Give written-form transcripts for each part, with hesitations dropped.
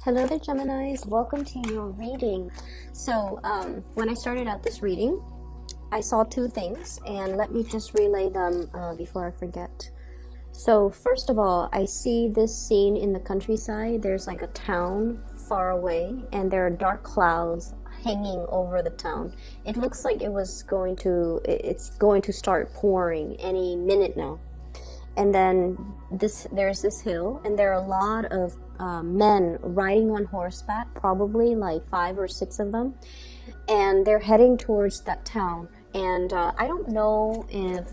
Hello there, Geminis. Welcome to your reading. So, when I started out this reading, I saw two things, and let me just relay them before I forget. So, first of all, I see this scene in the countryside. There's like a town far away, and there are dark clouds hanging over the town. It looks like it's going to start pouring any minute now. And then there's this hill, and there are a lot of men riding on horseback, probably like 5 or 6 of them, and they're heading towards that town. And I don't know if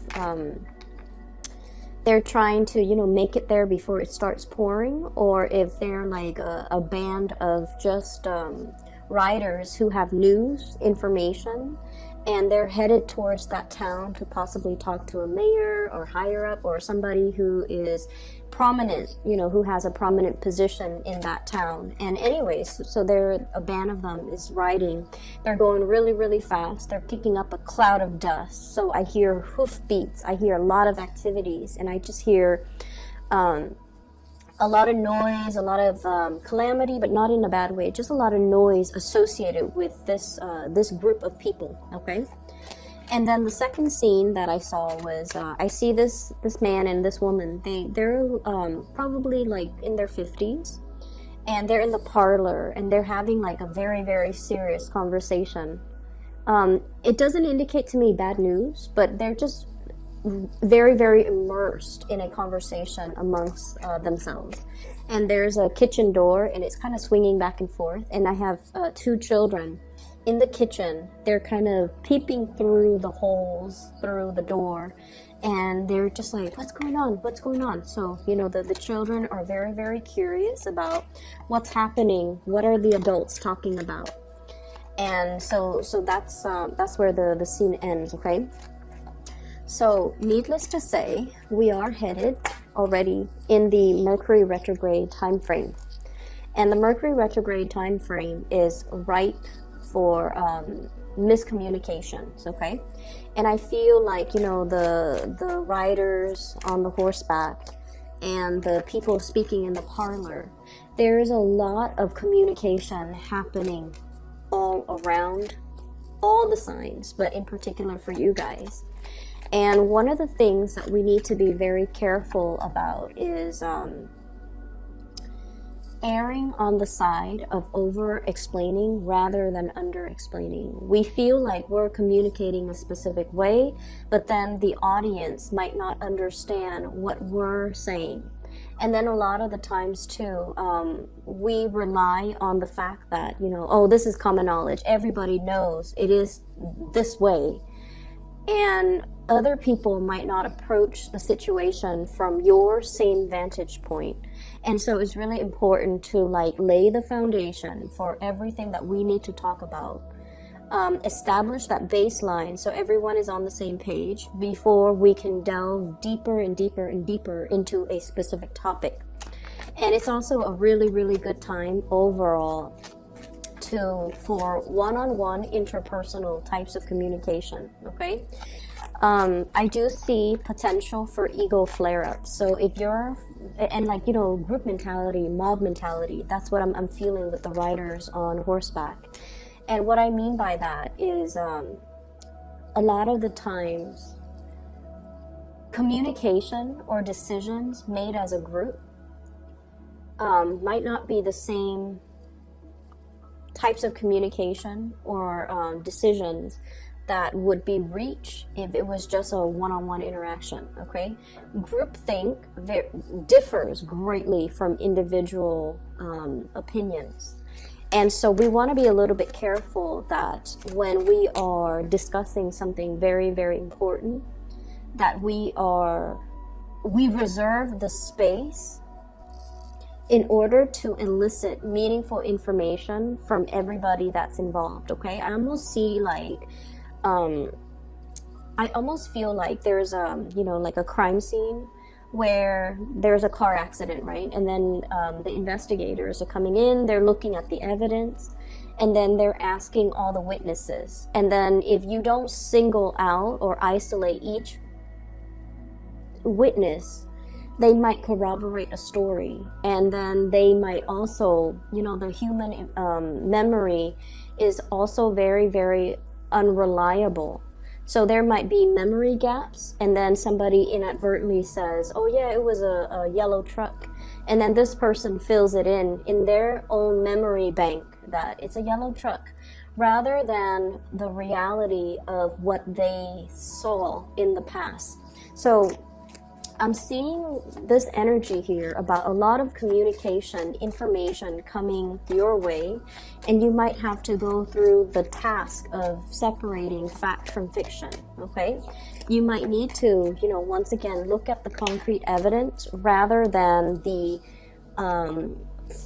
they're trying to, make it there before it starts pouring, or if they're like a band of just riders who have news, information, and they're headed towards that town to possibly talk to a mayor or higher up or somebody who is prominent, who has a prominent position in that town. And anyways, so a band of them is riding. They're going really, really fast. They're kicking up a cloud of dust. So I hear hoof beats. I hear a lot of activities, and I just hear a lot of noise, a lot of calamity, but not in a bad way. Just a lot of noise associated with this group of people. Okay. And then the second scene that I saw was I see this man and this woman. They're probably like in their 50s, and they're in the parlor, and they're having like a very, very serious conversation. It doesn't indicate to me bad news, but they're just very, very immersed in a conversation amongst themselves. And there's a kitchen door, and it's kind of swinging back and forth, and I have 2 children in the kitchen. They're kind of peeping through the holes through the door, and they're just like, what's going on? So the children are very, very curious about what's happening. What are the adults talking about? And so that's where the scene ends. Okay. So, needless to say, we are headed already in the Mercury retrograde time frame. And the Mercury retrograde time frame is ripe for miscommunications, okay? And I feel like, the riders on the horseback and the people speaking in the parlor, there's a lot of communication happening all around all the signs, but in particular for you guys. And one of the things that we need to be very careful about is erring on the side of over-explaining rather than under-explaining. We feel like we're communicating a specific way, but then the audience might not understand what we're saying. And then a lot of the times too, we rely on the fact that, this is common knowledge. Everybody knows it is this way. And other people might not approach the situation from your same vantage point. And so it's really important to lay the foundation for everything that we need to talk about. Establish that baseline so everyone is on the same page before we can delve deeper and deeper and deeper into a specific topic. And it's also a really, really good time overall for one-on-one interpersonal types of communication, okay? I do see potential for ego flare-ups. So if you're, and group mentality, mob mentality, that's what I'm feeling with the riders on horseback. And what I mean by that is a lot of the times communication or decisions made as a group might not be the same types of communication or decisions that would be reached if it was just a one-on-one interaction, okay? Groupthink differs greatly from individual opinions. And so we want to be a little bit careful that when we are discussing something very, very important, that we reserve the space in order to elicit meaningful information from everybody that's involved, okay? I almost see I almost feel like there's a crime scene where there's a car accident, right? And then the investigators are coming in, they're looking at the evidence, and then they're asking all the witnesses. And then if you don't single out or isolate each witness, they might corroborate a story, and then they might also, the human memory is also very, very unreliable. So there might be memory gaps, and then somebody inadvertently says, oh yeah, it was a yellow truck, and then this person fills it in their own memory bank that it's a yellow truck, rather than the reality of what they saw in the past. So I'm seeing this energy here about a lot of communication, information coming your way, and you might have to go through the task of separating fact from fiction, okay? You might need to, once again, look at the concrete evidence rather than the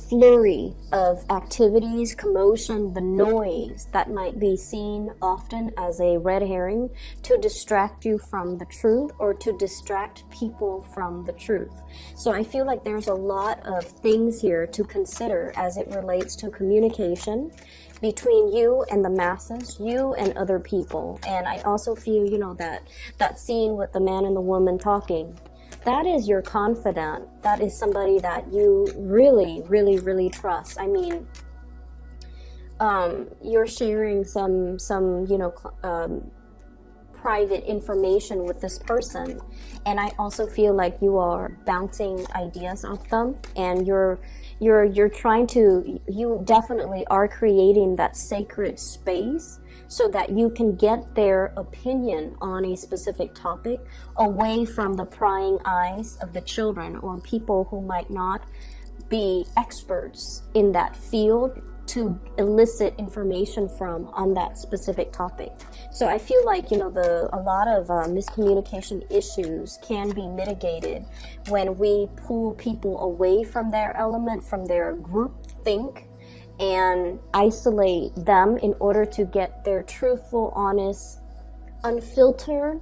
flurry of activities, commotion, the noise that might be seen often as a red herring to distract you from the truth or to distract people from the truth. So I feel like there's a lot of things here to consider as it relates to communication between you and the masses, you and other people. And I also feel, that scene with the man and the woman talking, that is your confidant. That is somebody that you really, really, really trust. I mean, you're sharing some private information with this person, and I also feel like you are bouncing ideas off them, and you're trying to. You definitely are creating that sacred space so that you can get their opinion on a specific topic away from the prying eyes of the children or people who might not be experts in that field to elicit information from on that specific topic. So I feel like, a lot of miscommunication issues can be mitigated when we pull people away from their element, from their group think, and isolate them in order to get their truthful, honest, unfiltered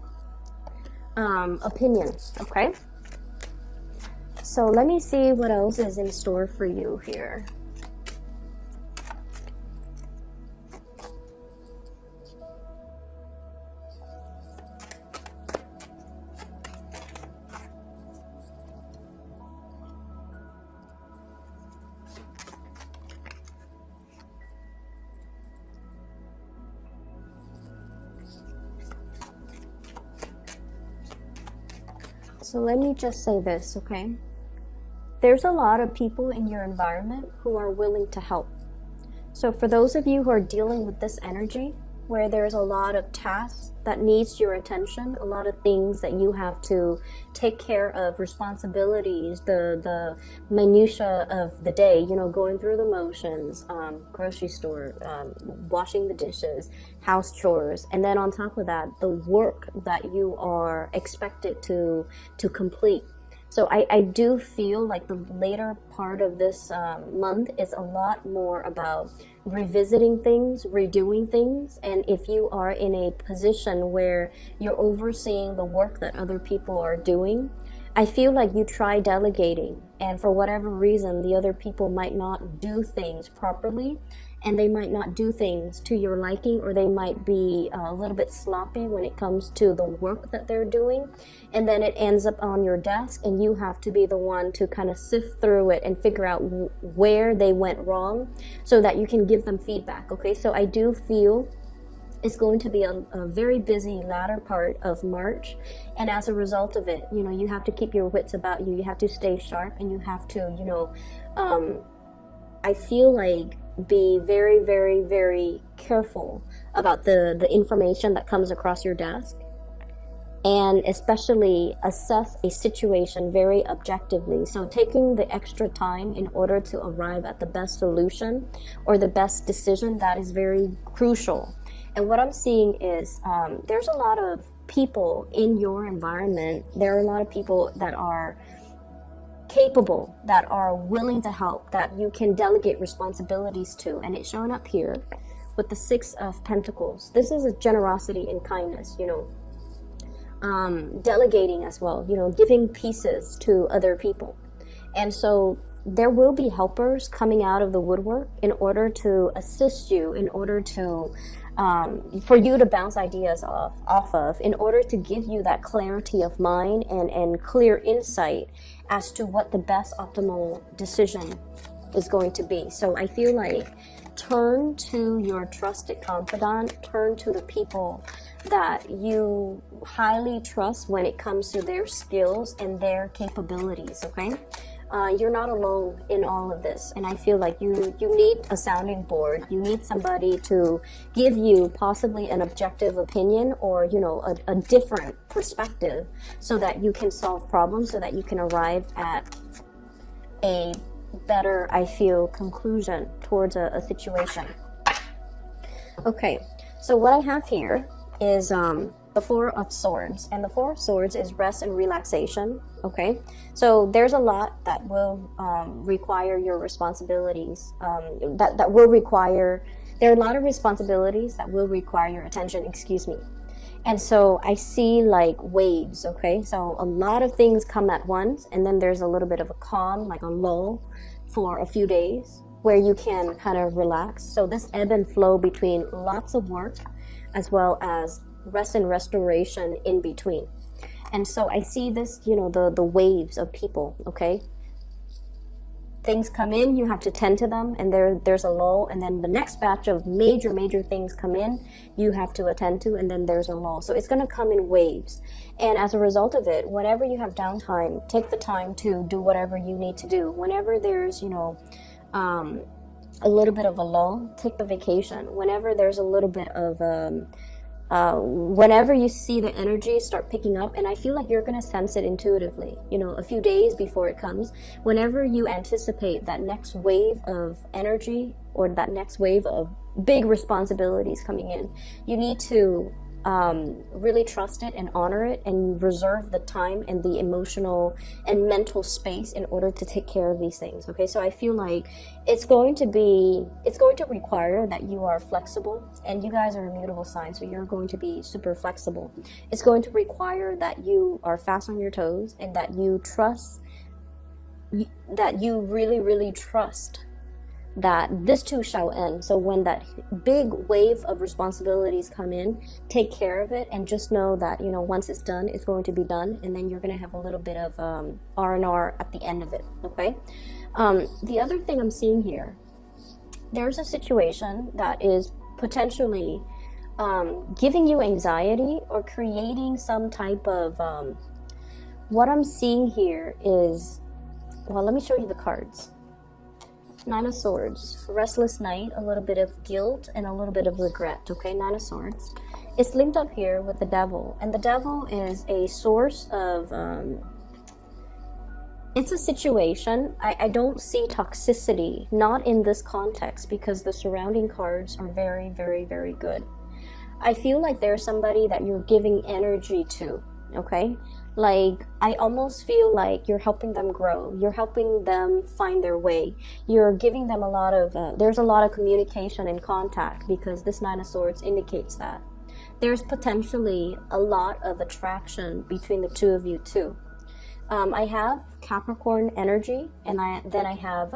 opinions, okay? So let me see what else is in store for you here. So let me just say this, okay? There's a lot of people in your environment who are willing to help. So for those of you who are dealing with this energy, where there's a lot of tasks that needs your attention, a lot of things that you have to take care of, responsibilities, the minutia of the day, going through the motions, grocery store, washing the dishes, house chores, and then on top of that, the work that you are expected to complete. So I do feel like the later part of this month is a lot more about revisiting things, redoing things, and if you are in a position where you're overseeing the work that other people are doing, I feel like you try delegating, and for whatever reason, the other people might not do things properly, and they might not do things to your liking, or they might be a little bit sloppy when it comes to the work that they're doing, and then it ends up on your desk, and you have to be the one to kind of sift through it and figure out where they went wrong so that you can give them feedback, okay? So I do feel it's going to be a very busy latter part of March, and as a result of it, you have to keep your wits about you. You have to stay sharp, and you have to, I feel like be very, very, very careful about the information that comes across your desk, and especially assess a situation very objectively. So taking the extra time in order to arrive at the best solution or the best decision, that is very crucial. And what I'm seeing is there's a lot of people in your environment. There are a lot of people that are capable, that are willing to help, that you can delegate responsibilities to. And it's shown up here with the Six of Pentacles. This is a generosity and kindness, delegating as well, giving pieces to other people. And so there will be helpers coming out of the woodwork in order to assist you, in order to for you to bounce ideas off of, in order to give you that clarity of mind and clear insight as to what the best optimal decision is going to be. So I feel like turn to your trusted confidant, turn to the people that you highly trust when it comes to their skills and their capabilities, okay? You're not alone in all of this, and I feel like you need a sounding board. You need somebody to give you possibly an objective opinion, or a different perspective, so that you can solve problems, so that you can arrive at a better, I feel, conclusion towards a situation. Okay, so what I have here is the Four of Swords, and the Four of Swords is rest and relaxation. Okay, so there's a lot that will require your responsibilities. That will require. There are a lot of responsibilities that will require your attention. Excuse me. And so I see like waves. Okay, so a lot of things come at once, and then there's a little bit of a calm, like a lull, for a few days where you can kind of relax. So this ebb and flow between lots of work as well as rest and restoration in between. And so I see this, the waves of people, okay? Things come in, you have to tend to them, and there's a lull, and then the next batch of major things come in, you have to attend to, and then there's a lull. So it's going to come in waves. And as a result of it, whenever you have downtime, take the time to do whatever you need to do. Whenever there's, a little bit of a lull, take the vacation. Whenever there's a little bit of whenever you see the energy start picking up, and I feel like you're going to sense it intuitively, a few days before it comes, whenever you anticipate that next wave of energy or that next wave of big responsibilities coming in, you need to really trust it and honor it and reserve the time and the emotional and mental space in order to take care of these things. Okay, so I feel like it's going to require that you are flexible, and you guys are immutable signs, so you're going to be super flexible. It's going to require that you are fast on your toes, and that you really trust that this too shall end. So when that big wave of responsibilities come in, take care of it, and just know that once it's done, it's going to be done, and then you're going to have a little bit of R&R at the end of it. Okay, the other thing I'm seeing here, there's a situation that is potentially giving you anxiety or creating some type of what I'm seeing here is, well, let me show you the cards. Nine of Swords, restless night, a little bit of guilt, and a little bit of regret. Okay, Nine of Swords. It's linked up here with the Devil, and the Devil is a source of it's a situation. I don't see toxicity, not in this context, because the surrounding cards are very good. I feel like there's somebody that you're giving energy to. Okay, like I almost feel like you're helping them grow, you're helping them find their way, you're giving them a lot of there's a lot of communication and contact, because this Nine of Swords indicates that there's potentially a lot of attraction between the two of you too. I have Capricorn energy, and then I have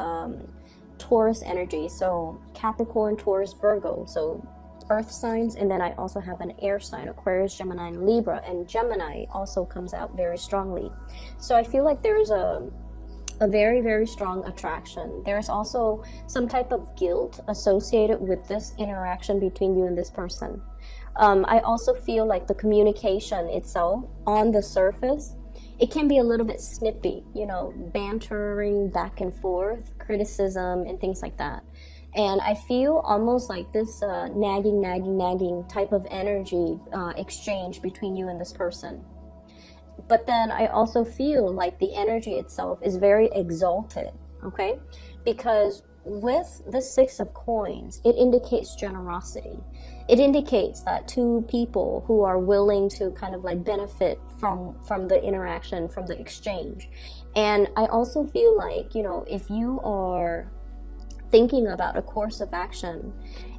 Taurus energy. So Capricorn, Taurus, Virgo, so earth signs, and then I also have an air sign, Aquarius, Gemini, and Libra, and Gemini also comes out very strongly. So I feel like there's a very strong attraction. There's also some type of guilt associated with this interaction between you and this person. I also feel like the communication itself on the surface, it can be a little bit snippy, bantering back and forth, criticism, and things like that. And I feel almost like this nagging type of energy exchange between you and this person. But then I also feel like the energy itself is very exalted, okay? Because with the Six of Coins, it indicates generosity. It indicates that two people who are willing to kind of like benefit from the interaction, from the exchange. And I also feel like, if you are thinking about a course of action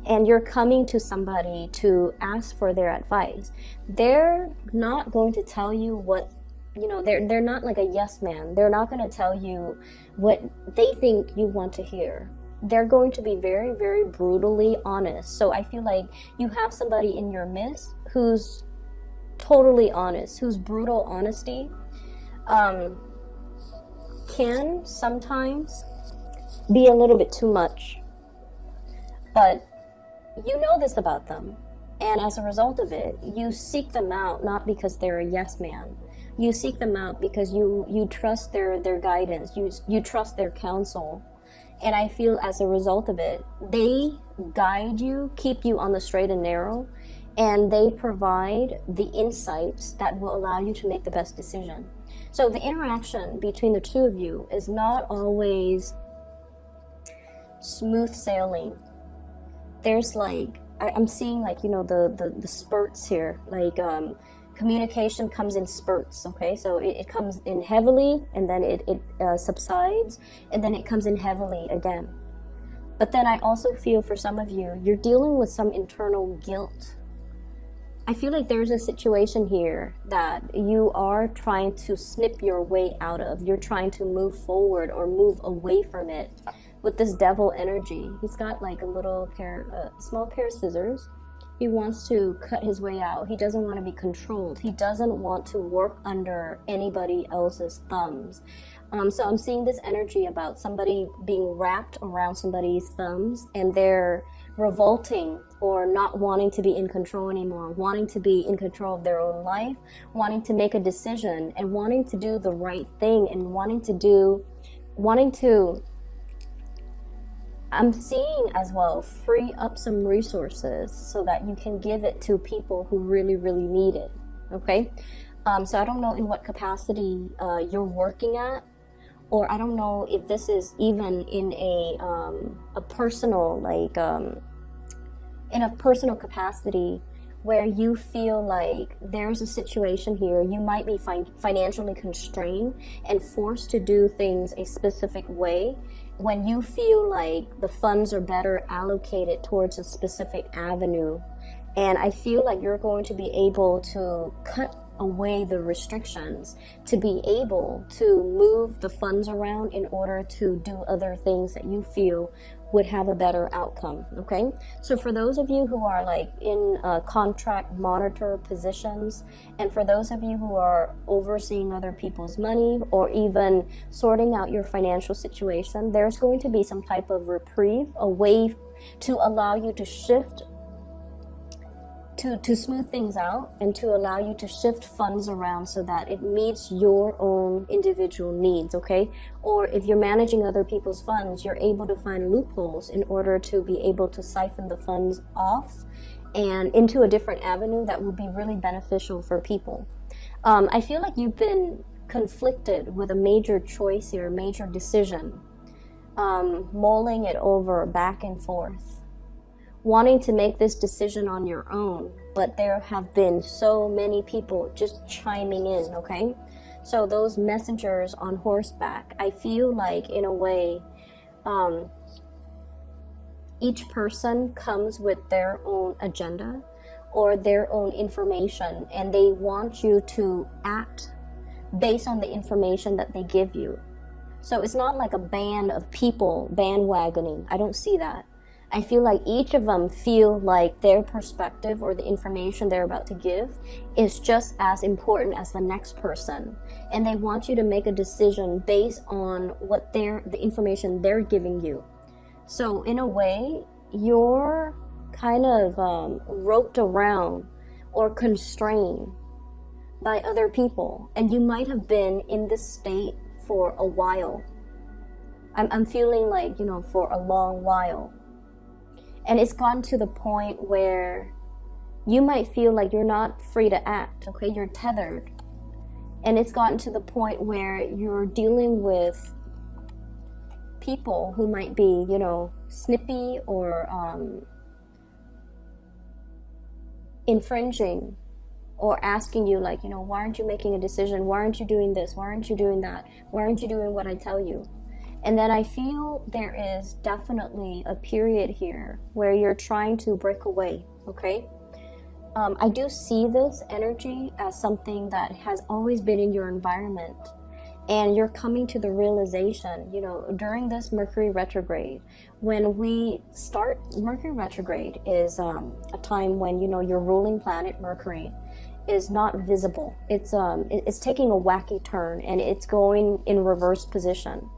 and you're coming to somebody to ask for their advice, they're not going to tell you what, they're not like a yes man. They're not going to tell you what they think you want to hear. they're going to be very, very brutally honest. So I feel like you have somebody in your midst who's totally honest, whose brutal honesty can sometimes be a little bit too much. But you know this about them. And as a result of it, you seek them out not because they're a yes man. You seek them out because you trust their guidance. You trust their counsel. And I feel as a result of it, they guide you, keep you on the straight and narrow, and they provide the insights that will allow you to make the best decision. So the interaction between the two of you is not always smooth sailing. There's like, I'm seeing like, you know, the spurts here, like communication comes in spurts, okay? So it comes in heavily, and then it subsides, and then it comes in heavily again. But then I also feel for some of you, you're dealing with some internal guilt. I feel like there's a situation here that you are trying to snip your way out of. You're trying to move forward or move away from it with this devil energy. He's got like a small pair of scissors. He wants to cut his way out. He doesn't want to be controlled. He doesn't want to work under anybody else's thumbs. So I'm seeing this energy about somebody being wrapped around somebody's thumbs, and they're revolting or not wanting to be in control anymore, wanting to be in control of their own life, wanting to make a decision, and wanting to do the right thing, and I'm seeing as well, free up some resources so that you can give it to people who really, really need it, okay? So I don't know in what capacity you're working at, or I don't know if this is even in a personal, like, in a personal capacity where you feel like there's a situation here, you might be financially constrained and forced to do things a specific way when you feel like the funds are better allocated towards a specific avenue. And I feel like you're going to be able to cut away the restrictions to be able to move the funds around in order to do other things that you feel would have a better outcome, okay? So for those of you who are like in contract monitor positions, and for those of you who are overseeing other people's money or even sorting out your financial situation, there's going to be some type of reprieve, a way to allow you to shift, to smooth things out, and to allow you to shift funds around so that it meets your own individual needs, okay? Or if you're managing other people's funds, you're able to find loopholes in order to be able to siphon the funds off and into a different avenue that will be really beneficial for people. I feel like you've been conflicted with a major choice here, a major decision, mulling it over back and forth, wanting to make this decision on your own, but there have been so many people just chiming in, okay? So those messengers on horseback, I feel like in a way, each person comes with their own agenda or their own information, and they want you to act based on the information that they give you. So it's not like a band of people bandwagoning. I don't see that. I feel like each of them feel like their perspective or the information they're about to give is just as important as the next person. And they want you to make a decision based on what the information they're giving you. So in a way, you're kind of roped around or constrained by other people. And you might have been in this state for a while. I'm feeling like, for a long while. And it's gotten to the point where you might feel like you're not free to act, okay? You're tethered. And it's gotten to the point where you're dealing with people who might be, snippy or infringing, or asking you like, why aren't you making a decision? Why aren't you doing this? Why aren't you doing that? Why aren't you doing what I tell you? And then I feel there is definitely a period here where you're trying to break away, okay? I do see this energy as something that has always been in your environment. And you're coming to the realization, you know, during this Mercury retrograde, when we start, Mercury retrograde is a time when, you know, your ruling planet Mercury is not visible. It's taking a wacky turn, and it's going in reverse position.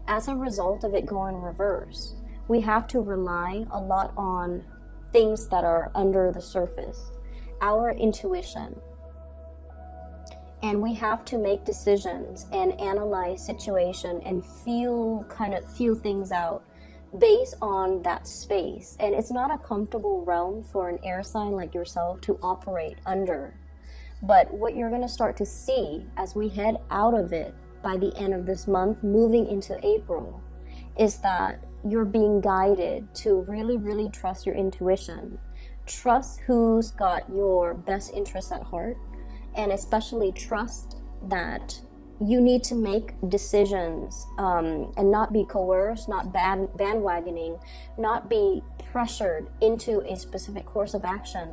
As a result of it going reverse, we have to rely a lot on things that are under the surface, our intuition. And we have to make decisions and analyze situation and feel things out based on that space. And it's not a comfortable realm for an air sign like yourself to operate under. But what you're going to start to see as we head out of it by the end of this month, moving into April, is that you're being guided to really, really trust your intuition. Trust who's got your best interests at heart. And especially trust that you need to make decisions and not be coerced, not bandwagoning, not be pressured into a specific course of action,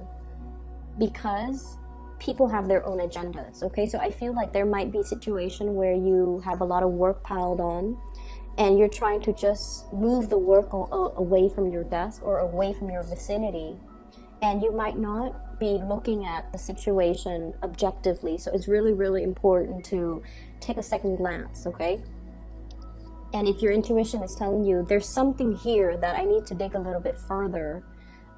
because people have their own agendas, okay? So I feel like there might be a situation where you have a lot of work piled on and you're trying to just move the work away from your desk or away from your vicinity, and you might not be looking at the situation objectively. So it's really, really important to take a second glance, okay? And if your intuition is telling you there's something here that I need to dig a little bit further,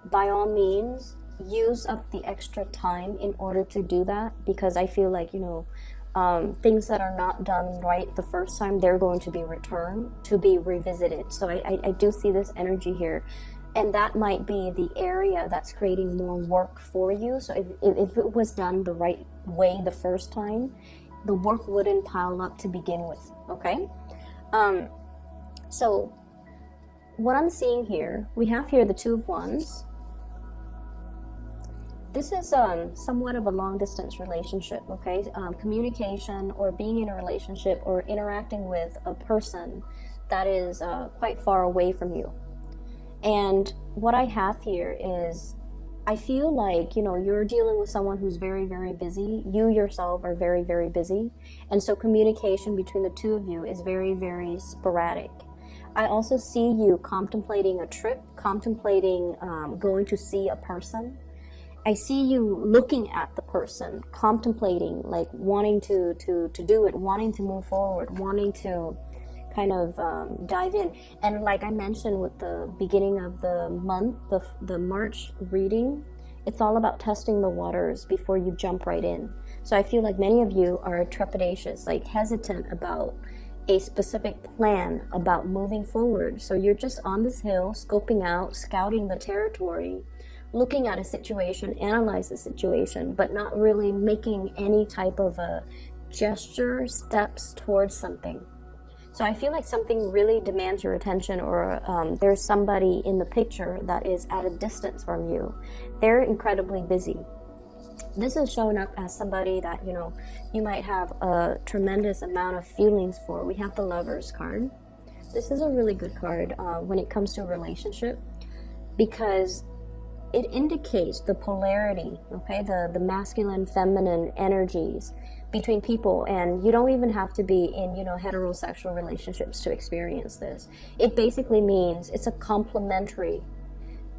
by all means, use up the extra time in order to do that, because I feel like, you know, things that are not done right the first time, they're going to be returned to be revisited. So I do see this energy here. And that might be the area that's creating more work for you. So if it was done the right way the first time, the work wouldn't pile up to begin with, okay? So what I'm seeing here, we have here the Two of Wands. This is somewhat of a long-distance relationship, okay? Communication, or being in a relationship, or interacting with a person that is quite far away from you. And what I have here is, I feel like, you know, you're dealing with someone who's very, very busy. You yourself are very, very busy. And so communication between the two of you is very, very sporadic. I also see you contemplating a trip, contemplating going to see a person. I see you looking at the person, contemplating, like wanting to do it, wanting to move forward, wanting to kind of dive in. And like I mentioned with the beginning of the month, the March reading, it's all about testing the waters before you jump right in. So I feel like many of you are trepidatious, like hesitant about a specific plan, about moving forward. So you're just on this hill, scoping out, scouting the territory, looking at a situation, analyze the situation, but not really making any type of a gesture, steps towards something. So I feel like something really demands your attention, or there's somebody in the picture that is at a distance from you. They're incredibly busy. This is showing up as somebody that, you know, you might have a tremendous amount of feelings for. We have the Lovers card. This is a really good card when it comes to a relationship, because it indicates the polarity, okay, the masculine, feminine energies between people. And you don't even have to be in, you know, heterosexual relationships to experience this. It basically means it's a complementary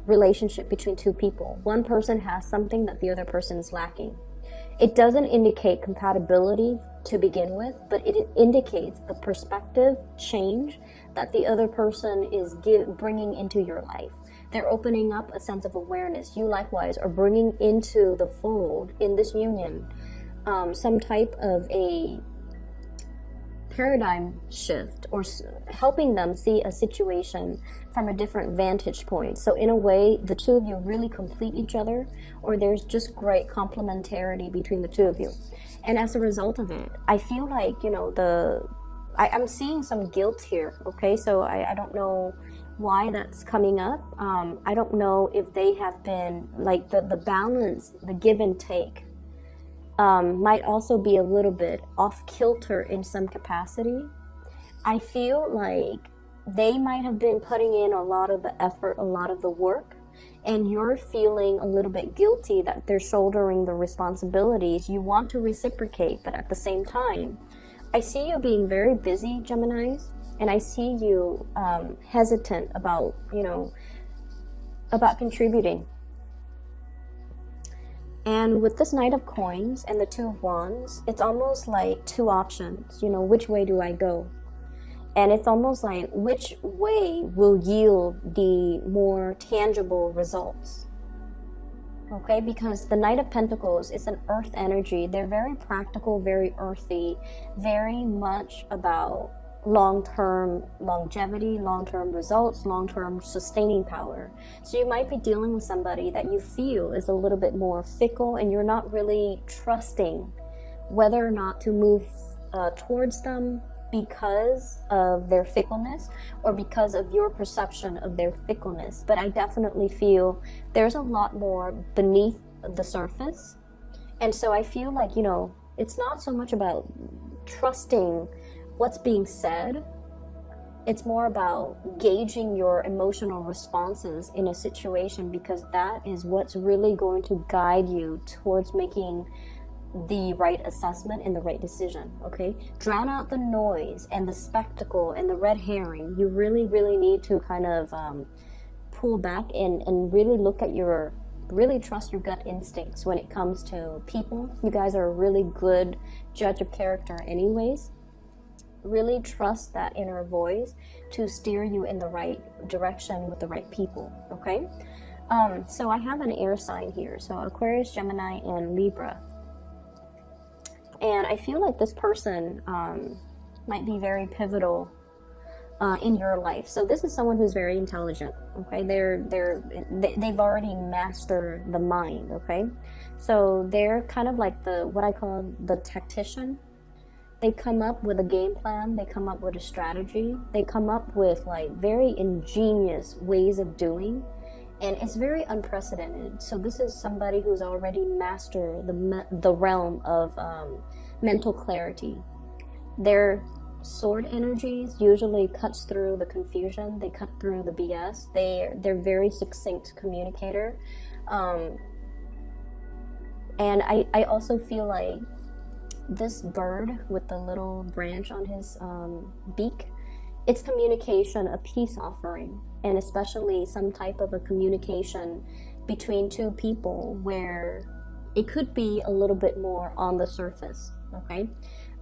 relationship between two people. One person has something that the other person is lacking. It doesn't indicate compatibility to begin with, but it indicates a perspective change that the other person is bringing into your life. They're opening up a sense of awareness. You likewise are bringing into the fold in this union some type of a paradigm shift, or helping them see a situation from a different vantage point. So in a way, the two of you really complete each other, or there's just great complementarity between the two of you. And as a result of it, I feel like, you know, I'm seeing some guilt here, okay? So I don't know why that's coming up. I don't know if they have been, like, the balance, the give and take might also be a little bit off kilter in some capacity. I feel like they might have been putting in a lot of the effort, a lot of the work, and you're feeling a little bit guilty that they're shouldering the responsibilities. You want to reciprocate, but at the same time, I see you being very busy, Geminis, and I see you hesitant about, about contributing. And with this Knight of Coins and the Two of Wands, it's almost like two options, which way do I go? And it's almost like which way will yield the more tangible results? Okay, because the Knight of Pentacles is an earth energy. They're very practical, very earthy, very much about long-term longevity, long-term results, long-term sustaining power. So you might be dealing with somebody that you feel is a little bit more fickle, and you're not really trusting whether or not to move towards them because of their fickleness or because of your perception of their fickleness. But I definitely feel there's a lot more beneath the surface. And so I feel like, it's not so much about trusting what's being said. It's more about gauging your emotional responses in a situation, because that is what's really going to guide you towards making the right assessment and the right decision. Okay, drown out the noise and the spectacle and the red herring. You really need to kind of pull back and really look at really trust your gut instincts when it comes to people. You guys are a really good judge of character anyways. Really trust that inner voice to steer you in the right direction with the right people. Okay, so I have an air sign here, so Aquarius, Gemini, and Libra. And I feel like this person might be very pivotal in your life. So this is someone who's very intelligent. Okay, they've already mastered the mind. Okay, so they're kind of like what I call the tactician. They come up with a game plan. They come up with a strategy. They come up with like very ingenious ways of doing. And it's very unprecedented. So this is somebody who's already mastered the realm of mental clarity. Their sword energies usually cuts through the confusion. They cut through the BS. They're very succinct communicator. And I also feel like this bird with the little branch on his beak, it's communication, a peace offering, and especially some type of a communication between two people where it could be a little bit more on the surface, okay?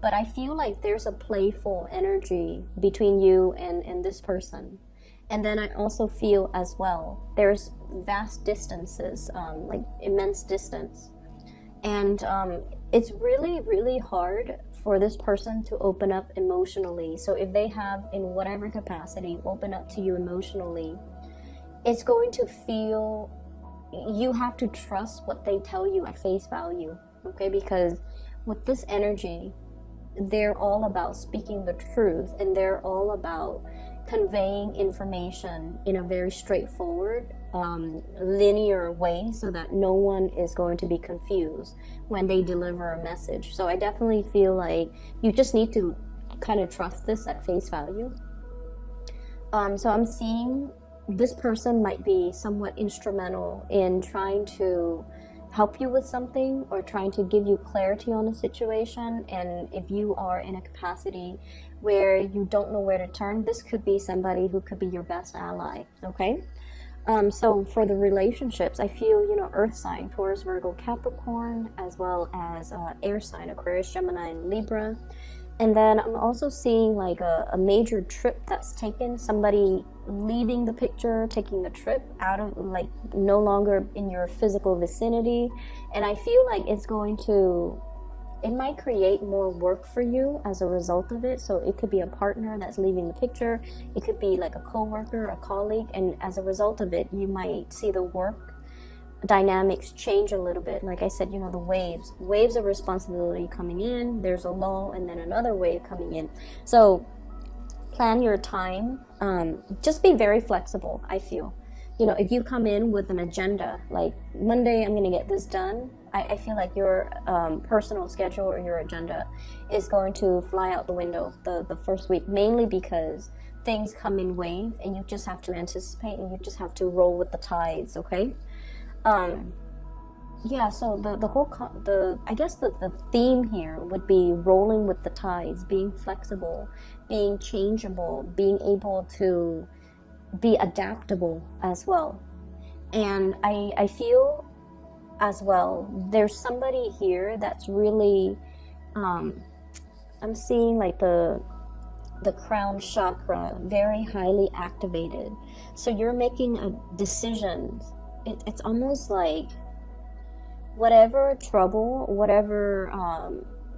But I feel like there's a playful energy between you and this person. And then I also feel as well, there's vast distances, like immense distance. And it's really hard for this person to open up emotionally. So if they have, in whatever capacity, open up to you emotionally, it's going to feel, you have to trust what they tell you at face value, okay? Because with this energy, they're all about speaking the truth, and they're all about conveying information in a very straightforward, linear way, so that no one is going to be confused when they deliver a message. So I definitely feel like you just need to kind of trust this at face value. So I'm seeing this person might be somewhat instrumental in trying to help you with something or trying to give you clarity on a situation. And if you are in a capacity where you don't know where to turn, this could be somebody who could be your best ally, okay? So for the relationships, I feel, earth sign, Taurus, Virgo, Capricorn, as well as air sign, Aquarius, Gemini, and Libra. And then I'm also seeing like a major trip that's taken, somebody leaving the picture, taking the trip out of, like, no longer in your physical vicinity. And I feel like it might create more work for you as a result of it. So it could be a partner that's leaving the picture. It could be like a coworker, a colleague. And as a result of it, you might see the work dynamics change a little bit. Like I said, the waves of responsibility coming in, there's a lull, and then another wave coming in. So plan your time. Just be very flexible, I feel. If you come in with an agenda, like Monday I'm going to get this done, I feel like your personal schedule or your agenda is going to fly out the window the first week, mainly because things come in waves and you just have to anticipate and you just have to roll with the tides, okay? Yeah, so the whole I guess the theme here would be rolling with the tides, being flexible, being changeable, being able to be adaptable as well. And I feel as well there's somebody here that's really I'm seeing like the crown chakra very highly activated. So you're making a decision. It's almost like whatever trouble, whatever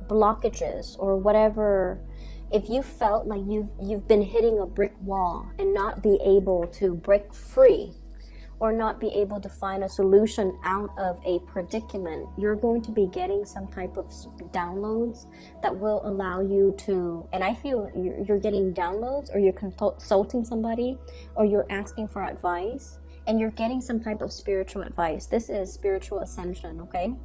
blockages, or whatever, if you felt like you've been hitting a brick wall and not be able to break free, or not be able to find a solution out of a predicament, you're going to be getting some type of downloads that will allow you to, and I feel you're getting downloads, or you're consulting somebody, or you're asking for advice, and you're getting some type of spiritual advice. This is spiritual ascension, okay?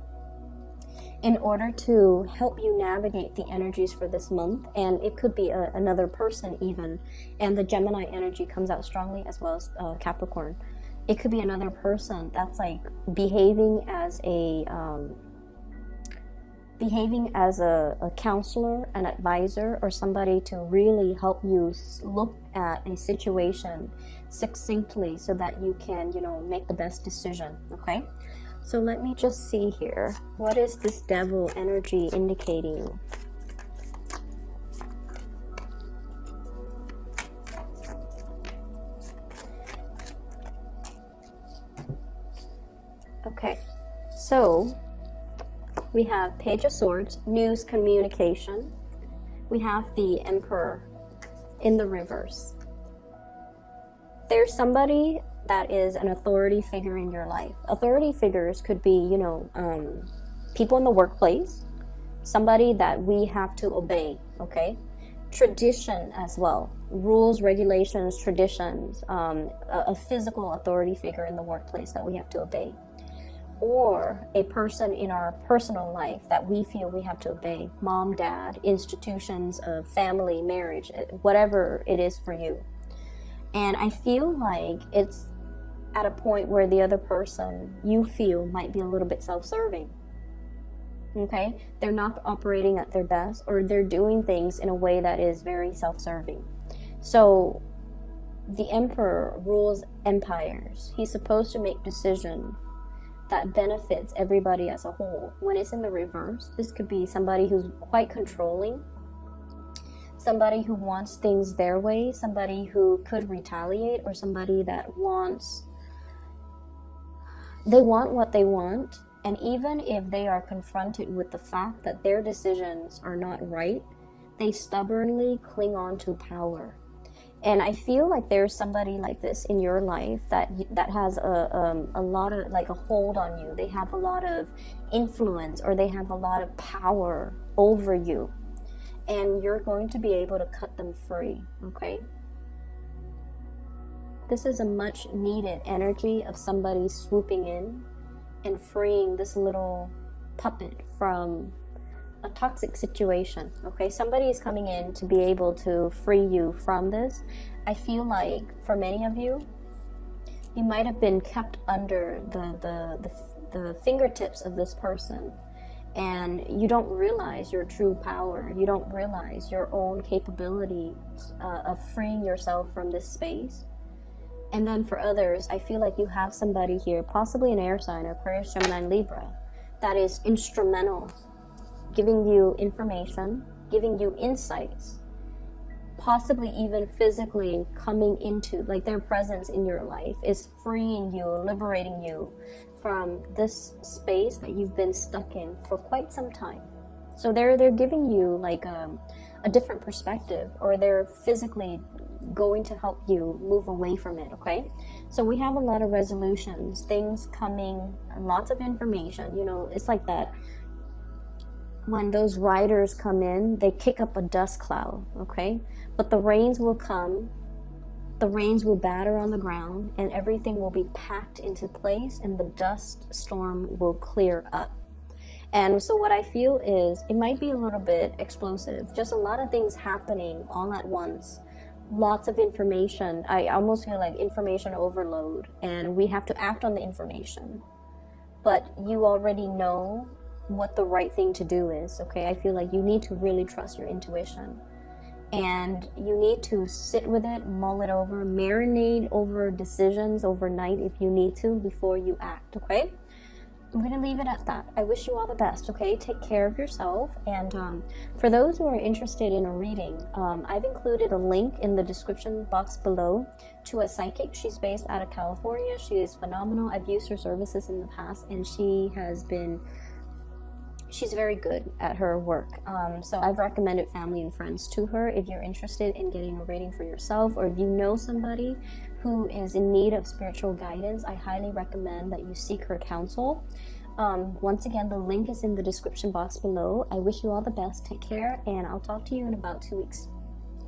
In order to help you navigate the energies for this month, and it could be another person even, and the Gemini energy comes out strongly, as well as Capricorn. It could be another person that's like behaving as a counselor, an advisor, or somebody to really help you look at a situation succinctly so that you can, make the best decision, okay? So let me just see here. What is this devil energy indicating? Okay, so we have Page of Swords, news, communication. We have the Emperor in the reverse. There's somebody that is an authority figure in your life. Authority figures could be, people in the workplace, somebody that we have to obey, okay? Tradition as well, rules, regulations, traditions, a physical authority figure in the workplace that we have to obey. Or a person in our personal life that we feel we have to obey. Mom, dad, institutions of family, marriage, whatever it is for you. And I feel like it's at a point where the other person you feel might be a little bit self-serving. Okay? They're not operating at their best, or they're doing things in a way that is very self-serving. So the Emperor rules empires. He's supposed to make decisions that benefits everybody as a whole. When it's in the reverse, this could be somebody who's quite controlling, somebody who wants things their way, somebody who could retaliate, or somebody that they want what they want, and even if they are confronted with the fact that their decisions are not right, they stubbornly cling on to power. And I feel like there's somebody like this in your life that has a lot of, like, a hold on you. They have a lot of influence, or they have a lot of power over you. And you're going to be able to cut them free, okay? This is a much needed energy of somebody swooping in and freeing this little puppet from a toxic situation, okay? Somebody is coming in to be able to free you from this. I feel like for many of you, you might have been kept under the fingertips of this person, and you don't realize your true power. You don't realize your own capability of freeing yourself from this space. And then for others, I feel like you have somebody here, possibly an air sign, Aquarius, Gemini, Libra, that is instrumental, giving you information, giving you insights, possibly even physically coming into, like, their presence in your life is freeing you, liberating you from this space that you've been stuck in for quite some time. So they're giving you like a different perspective, or they're physically going to help you move away from it, okay? So we have a lot of resolutions, things coming, lots of information. It's like that when those riders come in, they kick up a dust cloud, okay? But the rains will come, the rains will batter on the ground, and everything will be packed into place, and the dust storm will clear up. And so what I feel is it might be a little bit explosive, just a lot of things happening all at once, lots of information. I almost feel like information overload, and we have to act on the information. but you already know what the right thing to do is, okay? I feel like you need to really trust your intuition. And you need to sit with it, mull it over, marinate over decisions overnight if you need to before you act, okay? I'm going to leave it at that. I wish you all the best, okay? Take care of yourself. And for those who are interested in a reading, I've included a link in the description box below to a psychic. She's based out of California. She is phenomenal. I've used her services in the past, and she's very good at her work. So I've recommended family and friends to her. If you're interested in getting a reading for yourself, or if you know somebody who is in need of spiritual guidance, I highly recommend that you seek her counsel. Once again, the link is in the description box below. I wish you all the best. Take care, and I'll talk to you in about 2 weeks.